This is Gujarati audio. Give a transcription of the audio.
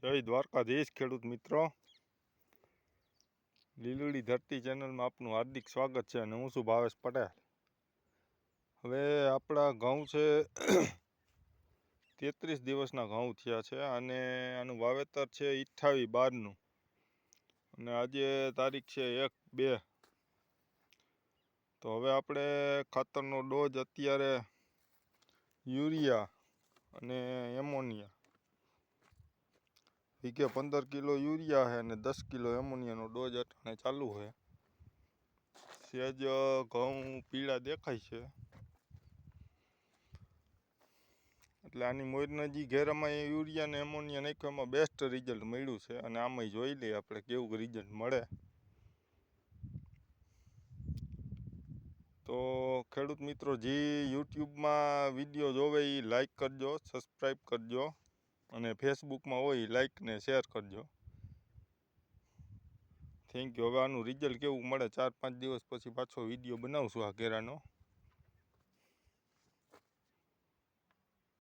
જય દ્વારકાધીશ ખેડૂત મિત્રો, લીલુડી ધરતી ચેનલમાં આપનું હાર્દિક સ્વાગત છે અને હું છું ભાવેશ પટેલ. હવે આપણા ઘઉં છે 33 દિવસના ઘઉં થયા છે અને આનું વાવેતર છે 28/12નું અને આજે તારીખ છે 1/2. તો હવે આપણે ખાતરનો ડોઝ અત્યારે યુરિયા અને એમોનિયા વીઘે 15 કિલો યુરિયા છે અને 10 કિલો એમોનિયાનો ડોઝ અટાણે ચાલુ છે. સહેજ ઘઉં પીળા દેખાય છે એટલે આની મોરના જે ઘેરામાં યુરિયા અને એમોનિયા નાખ્યું એમાં બેસ્ટ રિઝલ્ટ મળ્યું છે અને આમાં જોઈ લઈએ આપણે કેવું રિઝલ્ટ મળે. તો ખેડૂત મિત્રો જે યુટ્યુબમાં વિડીયો જોવે એ લાઈક કરજો, સબસ્ક્રાઈબ કરજો અને ફેસબુકમાં હોય લાઈક ને શેર કરજો. Thank you. હવે આનું રિઝલ્ટ કેવું મળે 4-5 દિવસ પછી પાછો વિડીયો બનાવશું આ ઘેરાનો.